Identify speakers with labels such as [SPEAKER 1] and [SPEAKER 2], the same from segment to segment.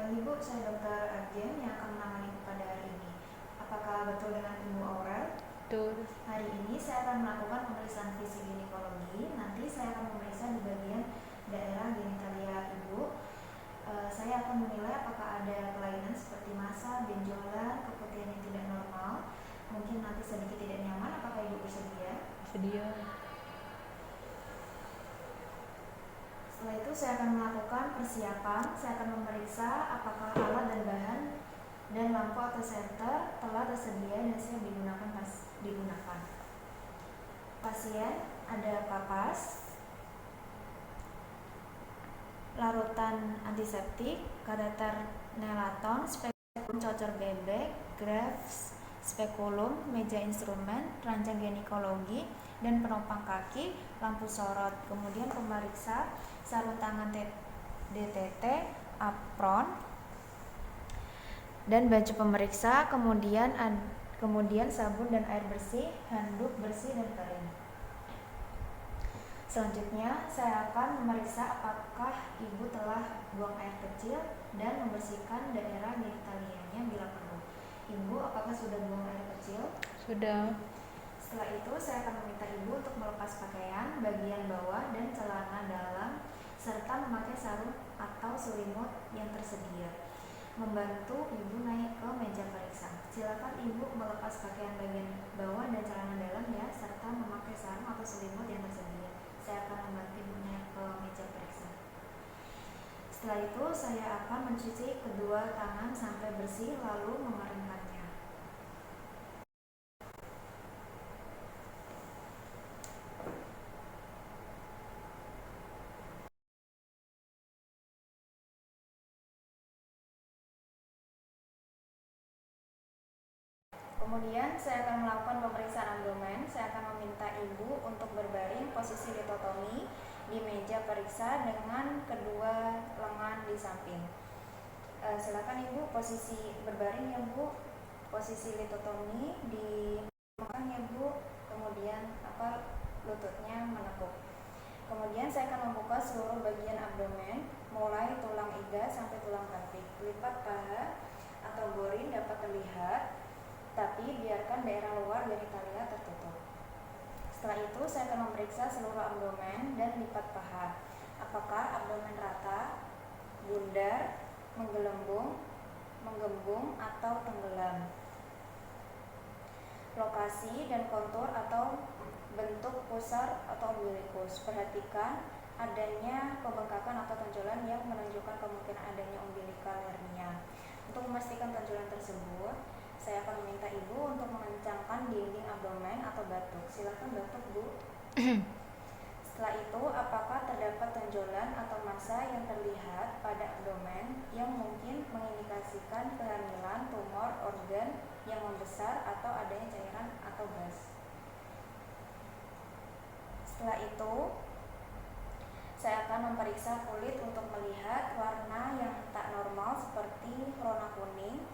[SPEAKER 1] Pagi Bu, saya Dr. Arjen yang akan menangani pada hari ini. Apakah betul dengan Ibu Aurel?
[SPEAKER 2] Betul.
[SPEAKER 1] Hari ini saya akan melakukan pemeriksaan fisik ginekologi. Nanti saya akan memeriksa di bagian daerah genitalia Ibu. Saya akan menilai apakah ada kelainan seperti massa, benjolan, keputihan yang tidak normal. Mungkin nanti sedikit tidak nyaman. Apakah Ibu bersedia?
[SPEAKER 2] Sedia.
[SPEAKER 1] Setelah itu saya akan melakukan persiapan. Saya akan memeriksa apakah alat dan bahan dan lampu atau senter telah tersedia dan siap digunakan. Pasien ada kapas, larutan antiseptik, kateter nelaton, spekulum cocor bebek, grafs, spekulum, meja instrumen, rancang ginekologi, dan penopang kaki, lampu sorot. Kemudian pemeriksa sarung tangan DTT, apron, dan baju pemeriksa, kemudian sabun dan air bersih, handuk bersih dan kering. Selanjutnya saya akan memeriksa apakah Ibu telah buang air kecil dan membersihkan daerah genitalianya bila perlu. Ibu, apakah sudah buang air kecil?
[SPEAKER 2] Sudah.
[SPEAKER 1] Setelah itu saya akan meminta Ibu untuk melepas pakaian bagian bawah dan celana dalam serta memakai sarung atau selimut yang tersedia. Membantu Ibu naik ke meja periksa. Silakan Ibu melepas pakaian bagian bawah dan celana dalam ya, serta memakai sarung atau selimut yang tersedia. Saya akan membantu Ibu naik ke meja periksa. Setelah itu saya akan mencuci kedua tangan sampai bersih lalu mengeringkannya. Kemudian saya akan melakukan pemeriksaan abdomen. Saya akan meminta Ibu untuk berbaring posisi litotomi di meja periksa dengan kedua lengan di samping. Silakan Ibu posisi berbaring ya Bu. Posisi litotomi di belakang ya Bu. Kemudian lututnya menekuk. Kemudian saya akan membuka seluruh bagian abdomen, mulai tulang iga sampai tulang kaki. Lipat paha atau borin dapat terlihat, tapi biarkan daerah luar genitalia tertutup. Setelah itu saya akan memeriksa seluruh abdomen dan lipat paha. Apakah abdomen rata, bundar, menggembung atau tenggelam. Lokasi dan kontur atau bentuk pusar atau umbilikus. Perhatikan adanya pembengkakan atau tonjolan yang menunjukkan kemungkinan adanya umbilical hernia. Untuk memastikan tonjolan tersebut, saya akan meminta Ibu untuk mengencangkan dinding abdomen atau batuk. Silakan batuk Bu. Setelah itu, apakah terdapat tonjolan atau massa yang terlihat pada abdomen yang mungkin mengindikasikan kehamilan, tumor organ yang membesar atau adanya cairan atau gas. Setelah itu, saya akan memeriksa kulit untuk melihat warna yang tak normal seperti rona kuning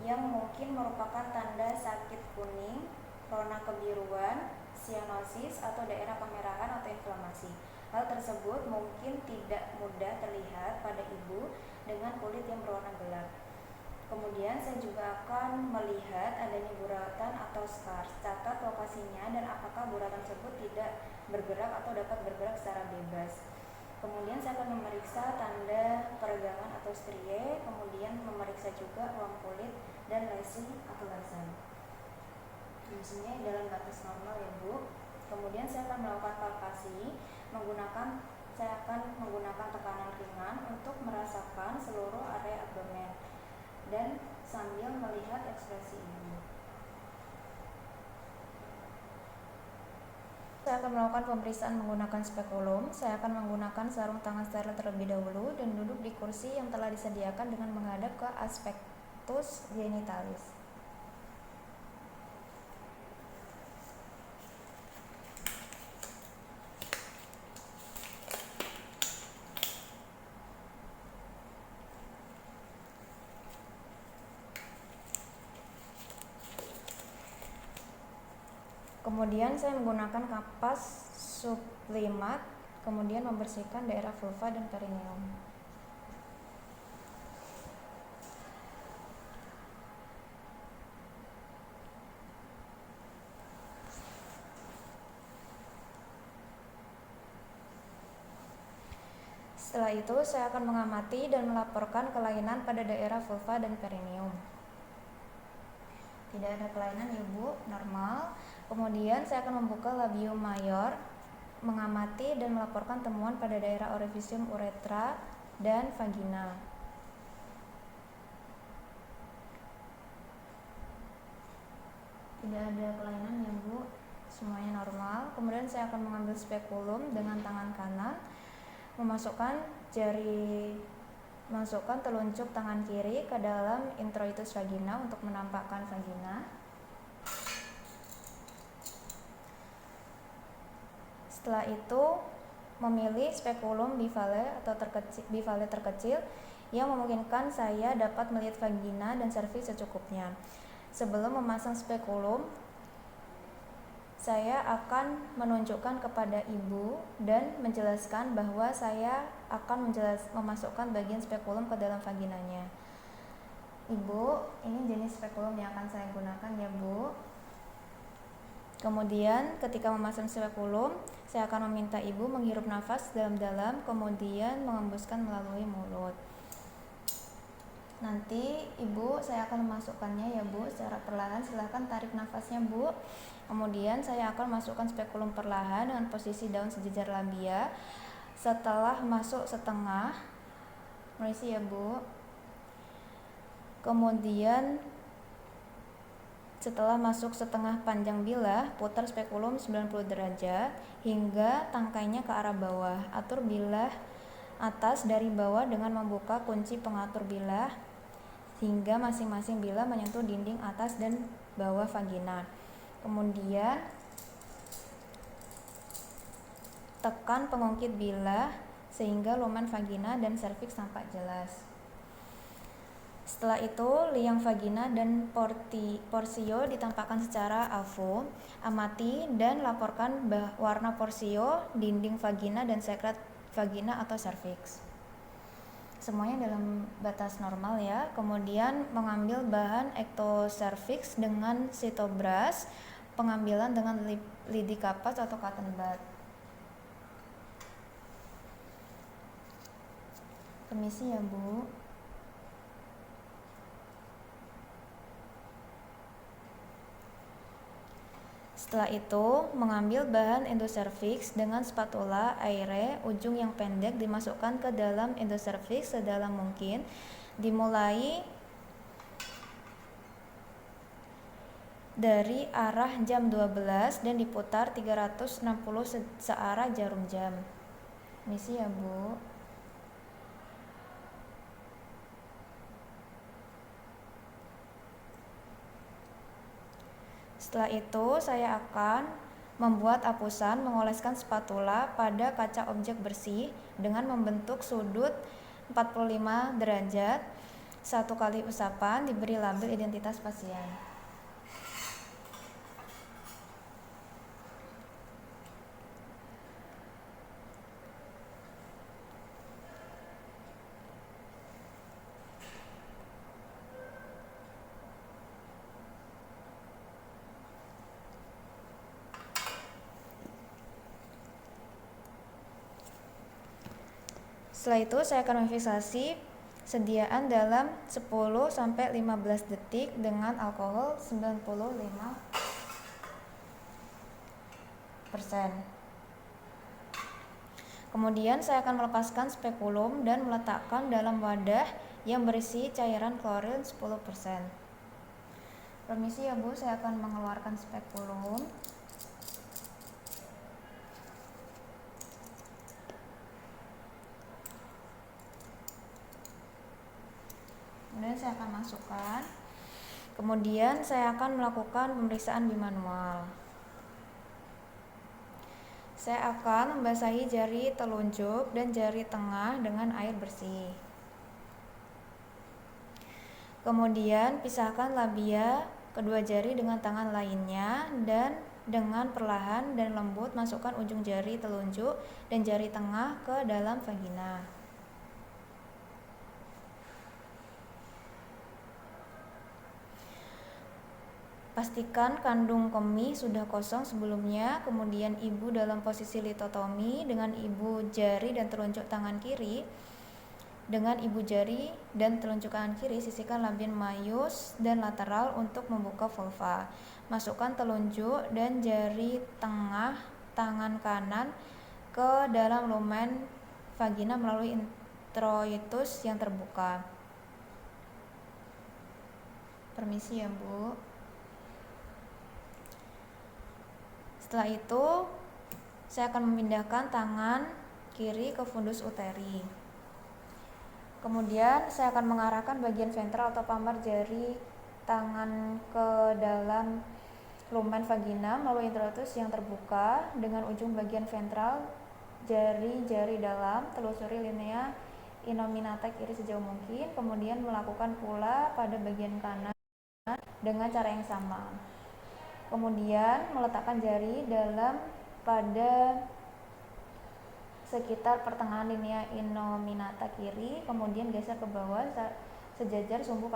[SPEAKER 1] yang mungkin merupakan tanda sakit kuning, rona kebiruan, sianosis atau daerah kemerahan atau inflamasi. Hal tersebut mungkin tidak mudah terlihat pada Ibu dengan kulit yang berwarna gelap. Kemudian saya juga akan melihat adanya buratan atau scars. Catat lokasinya dan apakah buratan tersebut tidak bergerak atau dapat bergerak secara bebas. Kemudian saya akan memeriksa tanda peregangan atau strie, kemudian memeriksa juga ruang kulit dan lesi atau laser. Fungsinya dalam batas normal ya Bu. Kemudian saya akan melakukan palpasi saya akan menggunakan tekanan ringan untuk merasakan seluruh area abdomen dan sambil melihat ekspresi Ibu. Saya akan melakukan pemeriksaan menggunakan spekulum. Saya akan menggunakan sarung tangan steril terlebih dahulu dan duduk di kursi yang telah disediakan dengan menghadap ke aspektus genitalis. Kemudian saya menggunakan kapas sublimat, kemudian membersihkan daerah vulva dan perineum. Setelah itu saya akan mengamati dan melaporkan kelainan pada daerah vulva dan perineum. Tidak ada kelainan ya Bu, normal. Kemudian saya akan membuka labium mayor, mengamati dan melaporkan temuan pada daerah orificium uretra dan vagina. Tidak ada kelainan ya Bu, semuanya normal. Kemudian saya akan mengambil spekulum dengan tangan kanan, masukkan telunjuk tangan kiri ke dalam introitus vagina untuk menampakkan vagina. Setelah itu memilih spekulum bivale atau bivale terkecil yang memungkinkan saya dapat melihat vagina dan serviks secukupnya. Sebelum memasang spekulum, saya akan menunjukkan kepada ibu dan menjelaskan bahwa saya akan memasukkan bagian spekulum ke dalam vaginanya. Ibu, ini jenis spekulum yang akan saya gunakan ya Bu. Kemudian ketika memasang spekulum, saya akan meminta ibu menghirup nafas dalam-dalam, kemudian mengembuskan melalui mulut. Nanti ibu saya akan memasukkannya ya Bu secara perlahan. Silahkan tarik nafasnya Bu. Kemudian saya akan masukkan spekulum perlahan dengan posisi daun sejajar labia. Setelah masuk setengah, permisi ya Bu. Kemudian setelah masuk setengah panjang bilah, putar spekulum 90 derajat hingga tangkainya ke arah bawah. Atur bilah atas dari bawah dengan membuka kunci pengatur bilah hingga masing-masing bilah menyentuh dinding atas dan bawah vagina. Kemudian tekan pengungkit bilah sehingga lumen vagina dan serviks tampak jelas. Setelah itu, liang vagina dan porsio ditampakkan secara AVO. Amati dan laporkan warna porsio, dinding vagina, dan sekret vagina atau serviks. Semuanya dalam batas normal ya. Kemudian mengambil bahan ectocervix dengan sitobras, pengambilan dengan lidi kapas atau cotton bud. Permisi ya Bu. Setelah itu, mengambil bahan endocervix dengan spatula aire, ujung yang pendek dimasukkan ke dalam endocervix sedalam mungkin. Dimulai dari arah jam 12 dan diputar 360 searah jarum jam. Misi ya Bu. Setelah itu saya akan membuat apusan mengoleskan spatula pada kaca objek bersih dengan membentuk sudut 45 derajat. 1 kali usapan diberi label identitas pasien. Setelah itu saya akan memfiksasi sediaan dalam 10-15 detik dengan alkohol 95%. Kemudian saya akan melepaskan spekulum dan meletakkan dalam wadah yang berisi cairan klorin 10%. Permisi ya Bu, saya akan mengeluarkan spekulum. Kemudian saya akan masukkan. Kemudian saya akan melakukan pemeriksaan bimanual. Saya akan membasahi jari telunjuk dan jari tengah dengan air bersih. Kemudian pisahkan labia kedua jari dengan tangan lainnya dan dengan perlahan dan lembut masukkan ujung jari telunjuk dan jari tengah ke dalam vagina. Pastikan kandung kemih sudah kosong sebelumnya, kemudian ibu dalam posisi litotomi dengan ibu jari dan telunjuk tangan kiri. Dengan ibu jari dan telunjuk tangan kiri, sisihkan labien maius dan lateral untuk membuka vulva. Masukkan telunjuk dan jari tengah tangan kanan ke dalam lumen vagina melalui introitus yang terbuka. Permisi ya, Bu. Setelah itu, saya akan memindahkan tangan kiri ke fundus uteri. Kemudian, saya akan mengarahkan bagian ventral atau pamar jari tangan ke dalam lumen vagina melalui introitus yang terbuka dengan ujung bagian ventral jari-jari dalam, telusuri linea innominata kiri sejauh mungkin, kemudian melakukan pula pada bagian kanan dengan cara yang sama. Kemudian meletakkan jari dalam pada sekitar pertengahan linea innominata kiri, kemudian geser ke bawah sejajar sumbu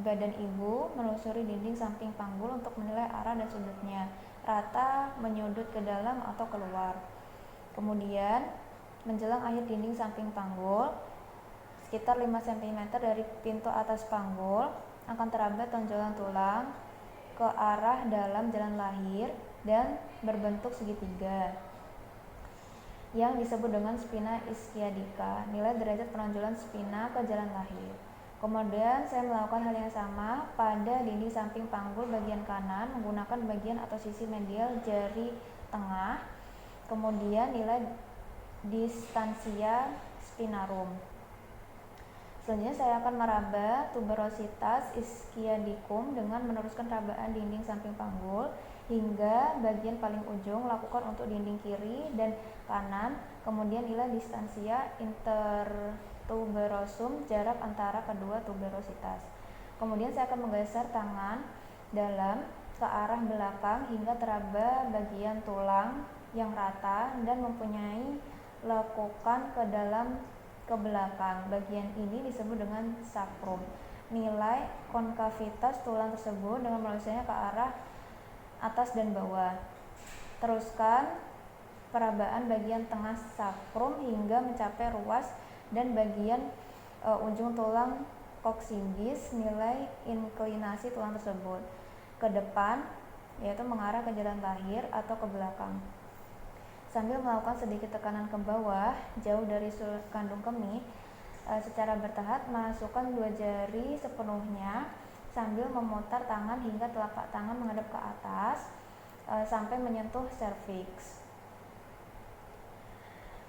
[SPEAKER 1] badan ibu, menelusuri dinding samping panggul untuk menilai arah dan sudutnya, rata, menyudut ke dalam atau keluar. Kemudian menjelang akhir dinding samping panggul, sekitar 5 cm dari pintu atas panggul, akan teraba tonjolan tulang ke arah dalam jalan lahir dan berbentuk segitiga yang disebut dengan spina ischiadica, nilai derajat penonjolan spina ke jalan lahir. Kemudian saya melakukan hal yang sama pada dinding samping panggul bagian kanan menggunakan bagian atau sisi medial jari tengah, kemudian nilai distansia spinarum. Selanjutnya saya akan meraba tuberositas ischiadicum dengan meneruskan rabaan dinding samping panggul hingga bagian paling ujung, lakukan untuk dinding kiri dan kanan, kemudian nilai distansia intertuberosum, jarak antara kedua tuberositas. Kemudian saya akan menggeser tangan dalam ke arah belakang hingga teraba bagian tulang yang rata dan mempunyai lekukan ke dalam ke belakang. Bagian ini disebut dengan sacrum. Nilai konkavitas tulang tersebut dengan melulusnya ke arah atas dan bawah. Teruskan perabaan bagian tengah sacrum hingga mencapai ruas dan bagian ujung tulang coccygeus, nilai inklinasi tulang tersebut ke depan, yaitu mengarah ke jalan lahir atau ke belakang. Sambil melakukan sedikit tekanan ke bawah, jauh dari kandung kemih, secara bertahap masukkan 2 jari sepenuhnya sambil memutar tangan hingga telapak tangan menghadap ke atas sampai menyentuh serviks.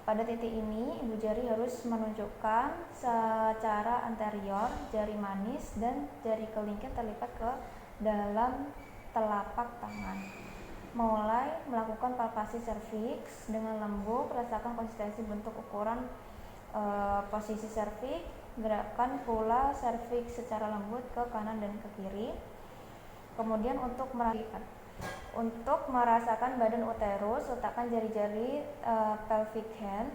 [SPEAKER 1] Pada titik ini, ibu jari harus menunjukkan secara anterior jari manis dan jari kelingking terlipat ke dalam telapak tangan. Mulai melakukan palpasi serviks dengan lembut, rasakan konsistensi bentuk ukuran posisi serviks, gerakan pula serviks secara lembut ke kanan dan ke kiri. Kemudian untuk merasakan badan uterus, letakkan jari-jari pelvic hand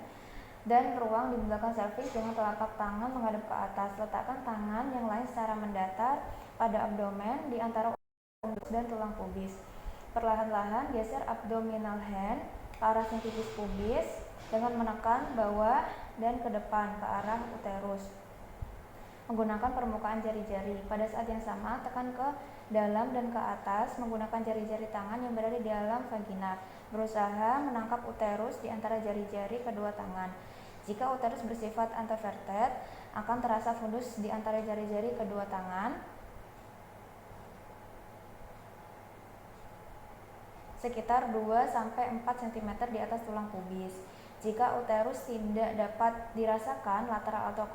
[SPEAKER 1] dan ruang di belakang serviks dengan telapak tangan menghadap ke atas. Letakkan tangan yang lain secara mendatar pada abdomen di antara uterus dan tulang pubis. Perlahan-lahan geser abdominal hand ke arah sintipis pubis dengan menekan bawah dan ke depan ke arah uterus menggunakan permukaan jari-jari. Pada saat yang sama, tekan ke dalam dan ke atas menggunakan jari-jari tangan yang berada di dalam vagina. Berusaha menangkap uterus di antara jari-jari kedua tangan. Jika uterus bersifat anteverted, akan terasa fundus di antara jari-jari kedua tangan sekitar 2-4 cm di atas tulang pubis. Jika uterus tidak dapat dirasakan lateral atau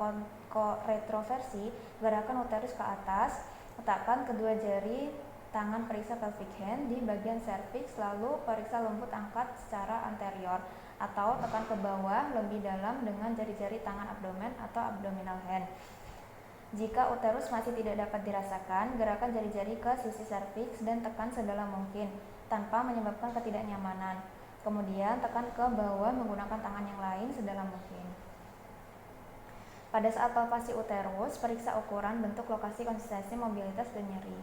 [SPEAKER 1] retroversi, gerakan uterus ke atas, letakkan kedua jari tangan periksa pelvic hand di bagian serviks, lalu periksa lembut angkat secara anterior atau tekan ke bawah lebih dalam dengan jari-jari tangan abdomen atau abdominal hand. Jika uterus masih tidak dapat dirasakan, gerakan jari-jari ke sisi serviks dan tekan sedalam mungkin tanpa menyebabkan ketidaknyamanan. Kemudian tekan ke bawah menggunakan tangan yang lain sedalam mungkin. Pada saat palpasi uterus, periksa ukuran, bentuk, lokasi, konsistensi, mobilitas, dan nyeri.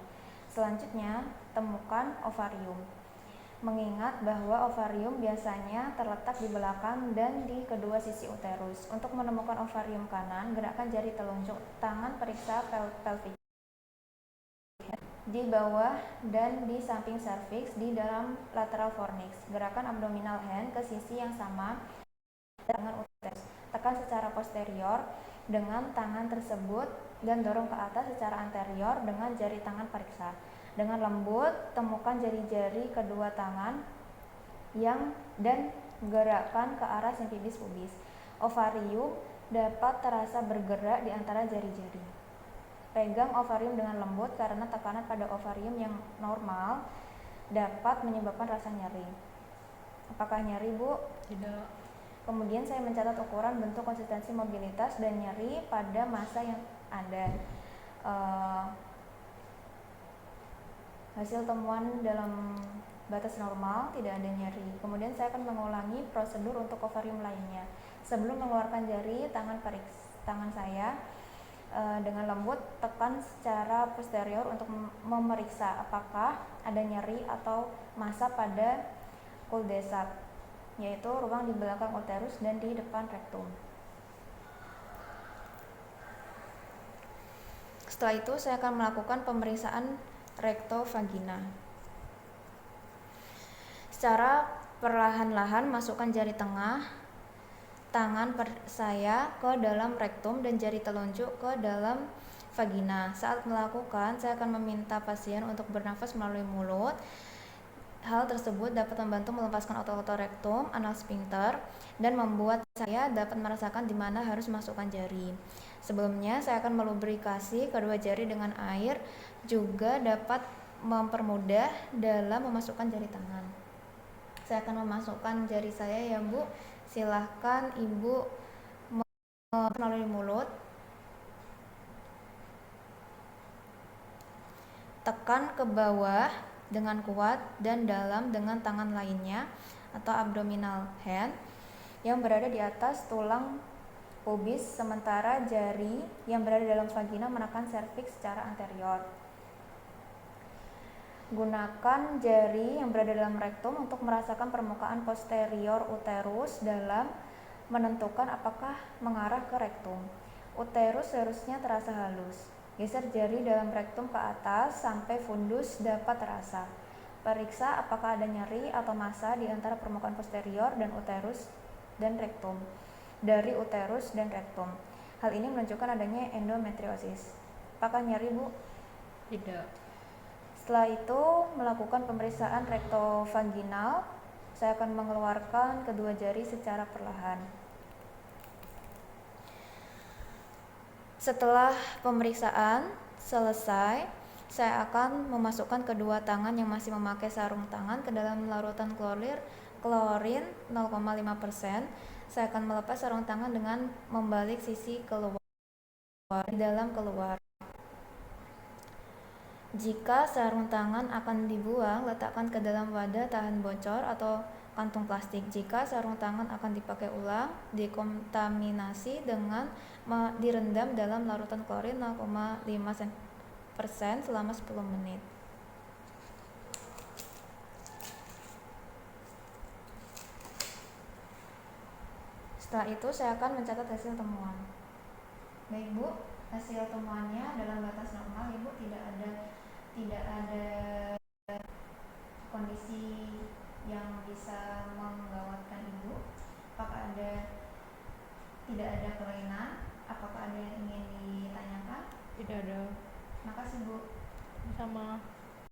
[SPEAKER 1] Selanjutnya, temukan ovarium. Mengingat bahwa ovarium biasanya terletak di belakang dan di kedua sisi uterus. Untuk menemukan ovarium kanan, gerakkan jari telunjuk tangan, periksa pelvic di bawah dan di samping cervix di dalam lateral fornix. Gerakan abdominal hand ke sisi yang sama dengan uterus. Tekan secara posterior dengan tangan tersebut dan dorong ke atas secara anterior dengan jari tangan periksa. Dengan lembut, temukan jari-jari kedua tangan dan gerakkan ke arah simpibis pubis. Ovarium dapat terasa bergerak di antara jari-jari. Pegang ovarium dengan lembut karena tekanan pada ovarium yang normal dapat menyebabkan rasa nyeri. Apakah nyeri, Bu?
[SPEAKER 2] Tidak.
[SPEAKER 1] Kemudian saya mencatat ukuran, bentuk, konsistensi, mobilitas, dan nyeri pada masa yang ada. Hasil temuan dalam batas normal, tidak ada nyeri. Kemudian saya akan mengulangi prosedur untuk ovarium lainnya. Sebelum mengeluarkan jari tangan saya, dengan lembut tekan secara posterior untuk memeriksa apakah ada nyeri atau massa pada cul-de-sac, yaitu ruang di belakang uterus dan di depan rektum. Setelah itu saya akan melakukan pemeriksaan rektovagina. Secara perlahan-lahan masukkan jari tengah tangan saya ke dalam rektum dan jari telunjuk ke dalam vagina. Saat melakukan, saya akan meminta pasien untuk bernafas melalui mulut. Hal tersebut dapat membantu melepaskan otot-otot rektum, anal sphincter, dan membuat saya dapat merasakan di mana harus masukkan jari. Sebelumnya, saya akan melubrikasi kedua jari dengan air, juga dapat mempermudah dalam memasukkan jari tangan. Saya akan memasukkan jari saya ya, Bu. Silahkan Ibu melalui mulut. Tekan ke bawah dengan kuat dan dalam dengan tangan lainnya atau abdominal hand yang berada di atas tulang pubis, sementara jari yang berada dalam vagina menekan serviks secara anterior. Gunakan jari yang berada dalam rektum untuk merasakan permukaan posterior uterus dalam menentukan apakah mengarah ke rektum. Uterus seharusnya terasa halus. Geser jari dalam rektum ke atas sampai fundus dapat terasa. Periksa apakah ada nyeri atau massa di antara permukaan posterior dan uterus dan rektum. Dari uterus dan rektum. Hal ini menunjukkan adanya endometriosis. Apakah nyeri, Bu?
[SPEAKER 2] Tidak.
[SPEAKER 1] Setelah itu melakukan pemeriksaan rektovaginal. Saya akan mengeluarkan kedua jari secara perlahan. Setelah pemeriksaan selesai, saya akan memasukkan kedua tangan yang masih memakai sarung tangan ke dalam larutan klorin 0,5%. Saya akan melepas sarung tangan dengan membalik sisi keluar di dalam keluar. Jika sarung tangan akan dibuang, letakkan ke dalam wadah tahan bocor atau kantung plastik. Jika sarung tangan akan dipakai ulang, dekontaminasi dengan direndam dalam larutan klorin 0,5% selama 10 menit. Setelah itu saya akan mencatat hasil temuan. Baik, Bu, hasil temuannya dalam batas normal, Ibu, tidak ada kondisi yang bisa menggawatkan Ibu. Apakah tidak ada kelainan? Apakah ada yang ingin ditanyakan?
[SPEAKER 2] Tidak ada.
[SPEAKER 1] Makasih, Bu.
[SPEAKER 2] Sama.